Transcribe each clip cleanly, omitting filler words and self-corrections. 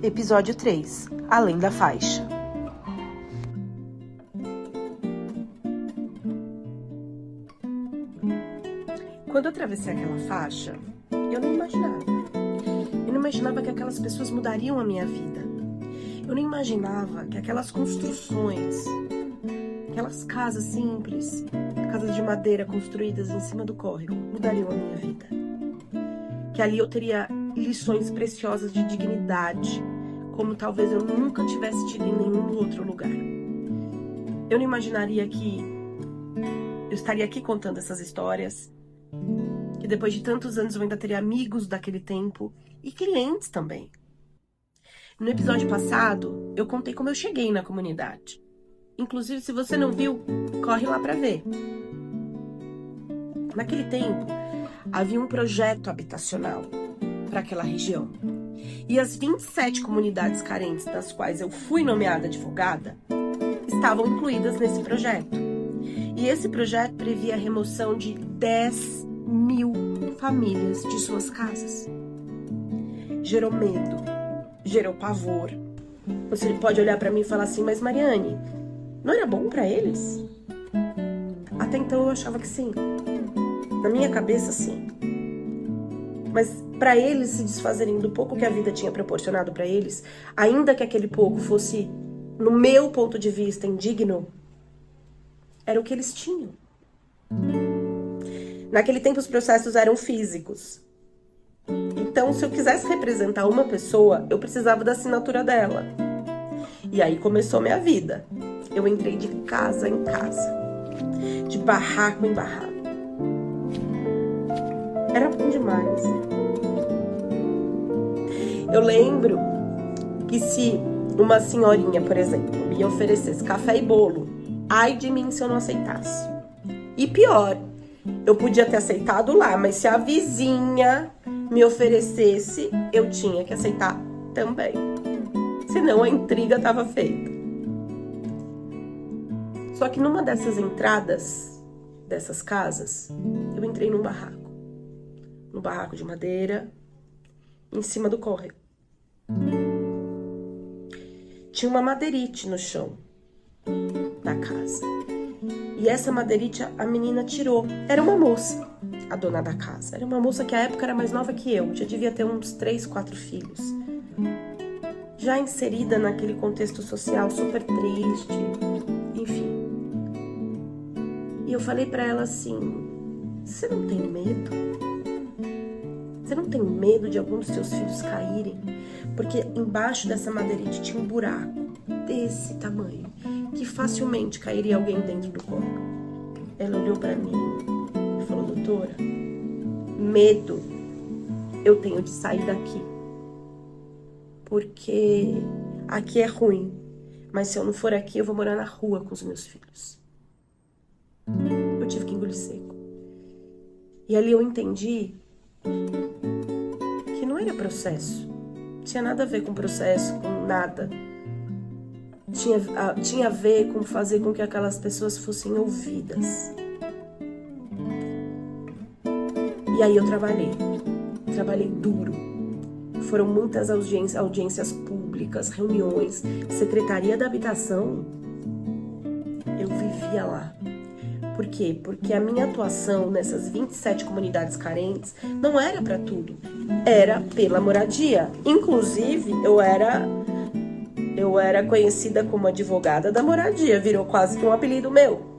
Episódio 3. Além da faixa. Quando eu atravessei aquela faixa, eu não imaginava. Eu não imaginava que aquelas pessoas mudariam a minha vida. Eu não imaginava que aquelas construções, aquelas casas simples, casas de madeira construídas em cima do córrego, mudariam a minha vida. Que ali eu teria lições preciosas de dignidade, como talvez eu nunca tivesse tido em nenhum outro lugar. Eu não imaginaria que eu estaria aqui contando essas histórias, que depois de tantos anos eu ainda teria amigos daquele tempo e clientes também. No episódio passado, eu contei como eu cheguei na comunidade. Inclusive, se você não viu, corre lá para ver. Naquele tempo, havia um projeto habitacional para aquela região. E as 27 comunidades carentes das quais eu fui nomeada advogada estavam incluídas nesse projeto. E esse projeto previa a remoção de 10.000 famílias de suas casas. Gerou medo, gerou pavor. Você pode olhar para mim e falar assim, mas Mariane, não era bom para eles? Até então eu achava que sim. Na minha cabeça, sim. Mas para eles se desfazerem do pouco que a vida tinha proporcionado para eles, ainda que aquele pouco fosse, no meu ponto de vista, indigno, era o que eles tinham. Naquele tempo os processos eram físicos. Então, se eu quisesse representar uma pessoa, eu precisava da assinatura dela. E aí começou minha vida. Eu entrei de casa em casa, de barraco em barraco. Era bom demais. Eu lembro que se uma senhorinha, por exemplo, me oferecesse café e bolo, ai de mim se eu não aceitasse. E pior, eu podia ter aceitado lá, mas se a vizinha me oferecesse, eu tinha que aceitar também. Senão a intriga estava feita. Só que numa dessas entradas, dessas casas, eu entrei num barraco. Num barraco de madeira, em cima do córrego. Tinha uma madeirite no chão da casa. E essa madeirite a menina tirou. Era uma moça, a dona da casa. Era uma moça que à época era mais nova que eu. Já devia ter uns 3, 4 filhos. Já inserida naquele contexto social super triste. Enfim. E eu falei pra ela assim, você não tem medo? Você não tem medo de algum dos seus filhos caírem? Porque embaixo dessa madeirite tinha um buraco desse tamanho, que facilmente cairia alguém dentro do corpo. Ela olhou pra mim e falou, doutora, medo eu tenho de sair daqui. Porque aqui é ruim, mas se eu não for aqui, eu vou morar na rua com os meus filhos. Eu tive que engolir seco. E ali eu entendi que não era processo. Não tinha nada a ver com processo, com nada. Tinha a ver com fazer com que aquelas pessoas fossem ouvidas. E aí eu trabalhei duro. Foram muitas audiências públicas, reuniões, Secretaria da Habitação. Eu vivia lá. Por quê? Porque a minha atuação nessas 27 comunidades carentes não era para tudo. Era pela moradia. Inclusive, eu era conhecida como advogada da moradia. Virou quase que um apelido meu.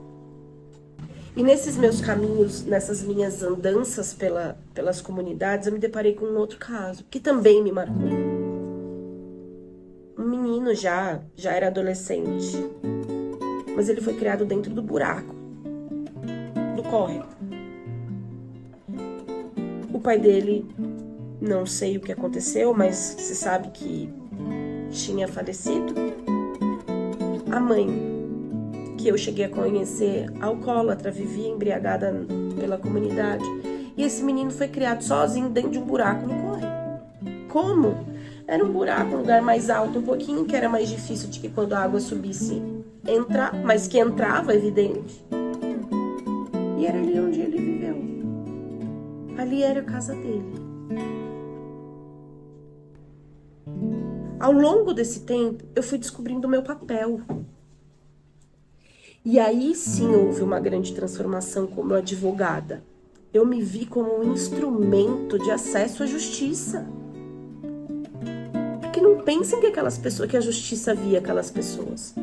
E nesses meus caminhos, nessas minhas andanças pelas comunidades, eu me deparei com um outro caso, que também me marcou. Um menino já era adolescente, mas ele foi criado dentro do buraco, do córrego. O pai dele, não sei o que aconteceu, mas se sabe que tinha falecido. A mãe, que eu cheguei a conhecer, alcoólatra, vivia embriagada pela comunidade. E esse menino foi criado sozinho dentro de um buraco no córrego. Como? Era um buraco, um lugar mais alto um pouquinho, que era mais difícil de que quando a água subisse entrar, mas que entrava, evidente. E era ali onde ele viveu. Ali era a casa dele. Ao longo desse tempo, eu fui descobrindo o meu papel. E aí sim houve uma grande transformação como advogada. Eu me vi como um instrumento de acesso à justiça. Porque não pensem que aquelas pessoas, que a justiça via aquelas pessoas.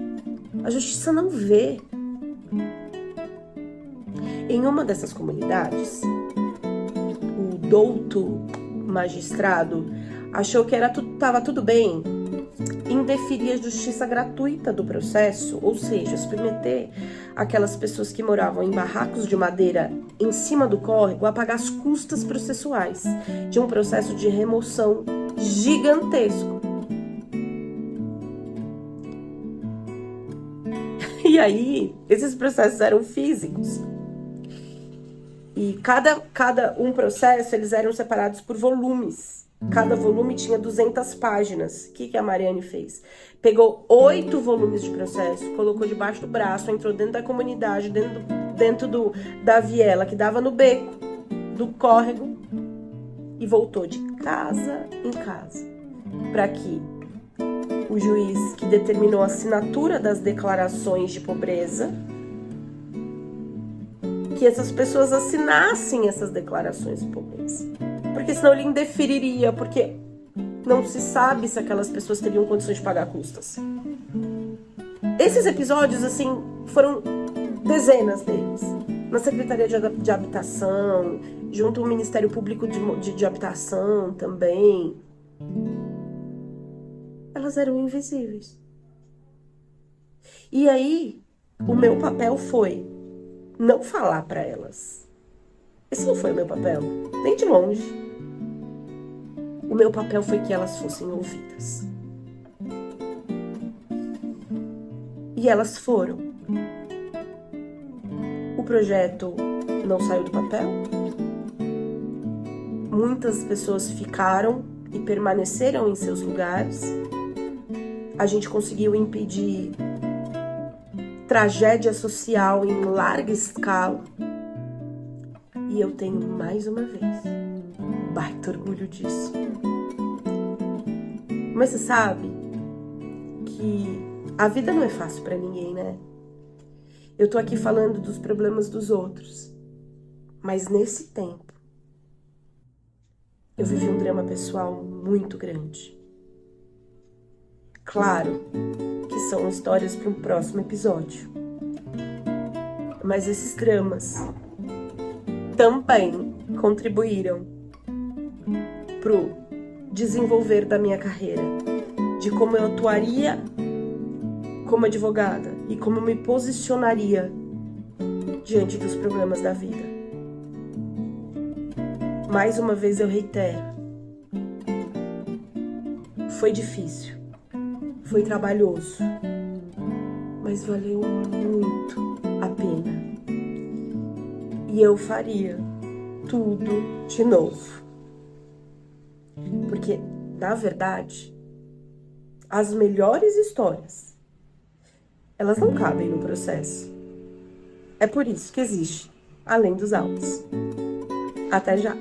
A justiça não vê. Em uma dessas comunidades, o douto magistrado achou que estava tudo bem em deferir a justiça gratuita do processo, ou seja, submeter aquelas pessoas que moravam em barracos de madeira em cima do córrego a pagar as custas processuais de um processo de remoção gigantesco. E aí, esses processos eram físicos. E cada um processo, eles eram separados por volumes. Cada volume tinha 200 páginas. O que a Mariane fez? Pegou 8 volumes de processo, colocou debaixo do braço, entrou dentro da comunidade, dentro da viela que dava no beco do córrego e voltou de casa em casa para que o juiz que determinou a assinatura das declarações de pobreza, que essas pessoas assinassem essas declarações de pobreza. Porque senão ele indeferiria, porque não se sabe se aquelas pessoas teriam condições de pagar custas. Esses episódios, assim, foram dezenas deles. Na Secretaria de Habitação, junto ao Ministério Público de Habitação também. Elas eram invisíveis. E aí, o meu papel foi não falar para elas. Esse não foi o meu papel, nem de longe. O meu papel foi que elas fossem ouvidas. E elas foram. O projeto não saiu do papel. Muitas pessoas ficaram e permaneceram em seus lugares. A gente conseguiu impedir tragédia social em larga escala. E eu tenho, mais uma vez, baita orgulho disso. Mas você sabe que a vida não é fácil pra ninguém, né? Eu tô aqui falando dos problemas dos outros. Mas nesse tempo, eu vivi um drama pessoal muito grande. Claro que são histórias para um próximo episódio. Mas esses dramas também contribuíram pro desenvolver da minha carreira, de como eu atuaria como advogada e como eu me posicionaria diante dos problemas da vida. Mais uma vez eu reitero, foi difícil, foi trabalhoso, mas valeu muito a pena. E eu faria tudo de novo. Porque, na verdade, as melhores histórias, elas não cabem no processo. É por isso que existe Além dos Autos. Até já!